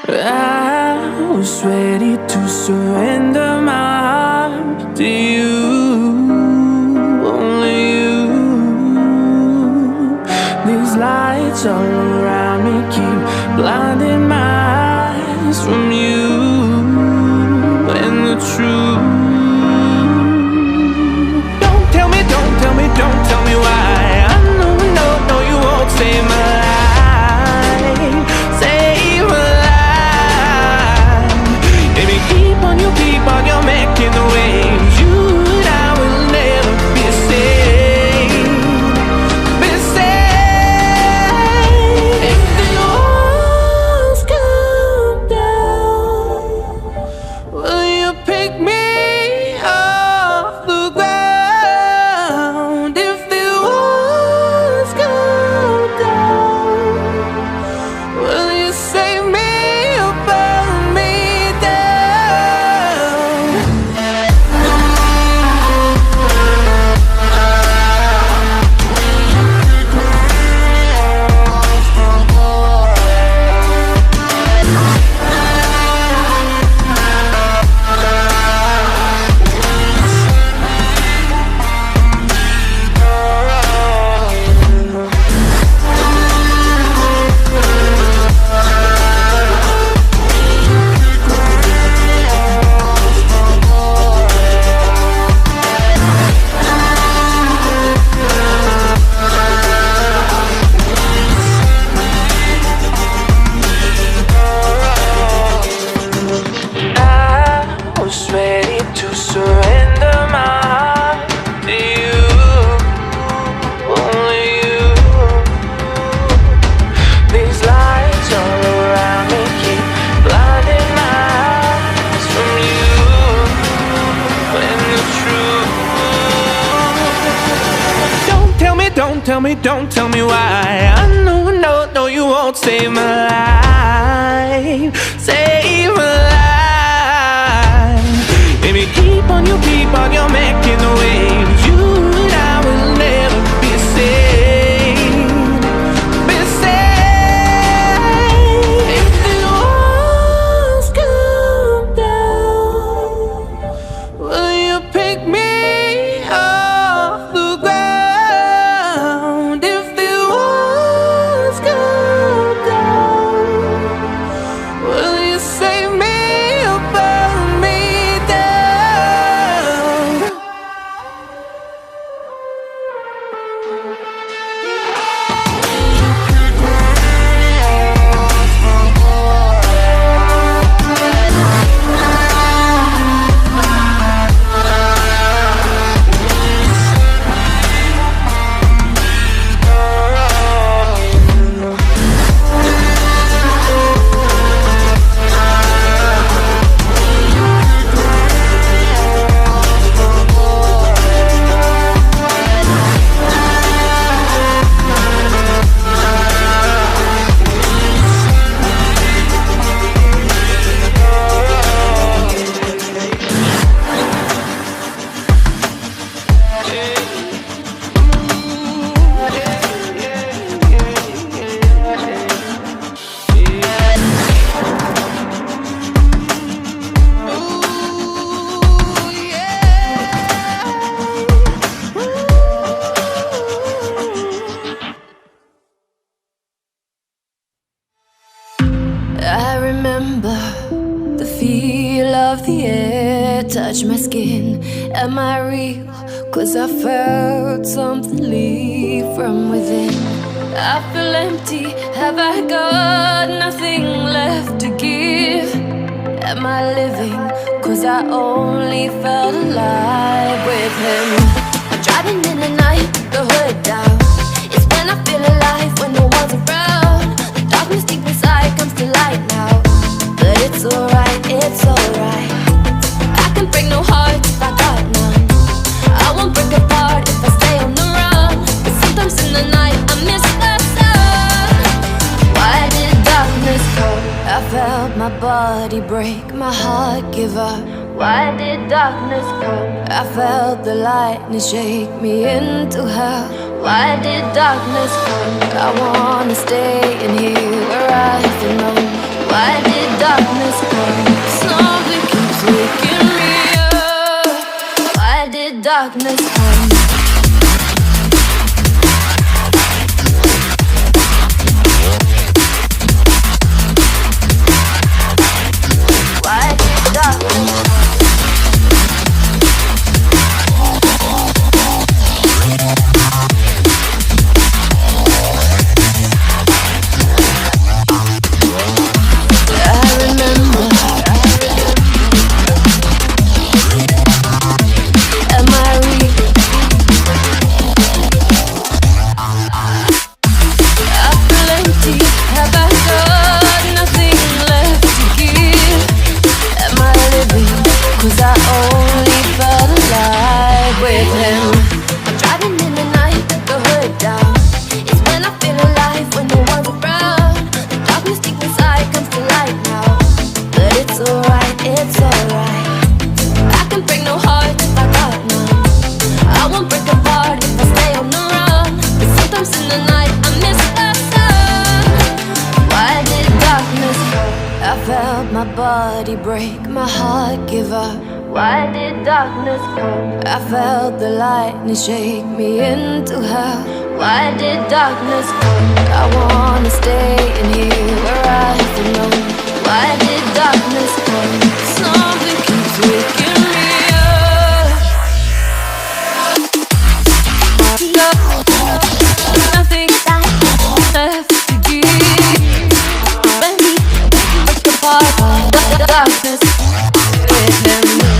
I was ready to surrender my heart to you, only you. These lights all around me keep blinding my eyes from you and the truth. Don't tell me, don't tell me, don't tell me why. I know, no, you won't save my life, save my life. Baby, keep on your making the waves. You and I will never be safe, be safe. If the walls come down, will you pick me off the ground? If the walls come down, will you save me or burn me down? I was ready to surrender my heart to you, only you. These lights all around me keep blinding my eyes from you and the truth. Don't tell me, don't tell me, don't tell me why. I know, no, you won't save my life, save my life. Baby, keep on your making the waves. You and I will never be safe, be safe. If the walls come down, will you pick me off the ground? If the walls come down, will you save me or burn me down? I remember the feel of the air touch my skin. Am I real? 'Cause I felt something leave from within. I feel empty. Have I got nothing left to give? Am I living? 'Cause I only felt alive with him. I'm driving in the night, the hood down. It's when I feel alive, when no one's around. The darkness deep inside comes to light now. But it's alright, it's alright. I can break no heart if I got none. I won't break apart if I stay on the run. But sometimes in the night I miss the sun. Why did darkness come? I felt my body break, my heart give up. Why did darkness come? I felt the lightning shake me into hell. Why did darkness come? I wanna stay in here where I belong. Why did my body break, my heart give up. Why did darkness come? I felt the lightning shake me into hell. Why did darkness come? I wanna stay in here where I belong. Why did darkness come? Something keeps waking me up. Nothing left to give. When we break apart, the darkness with him.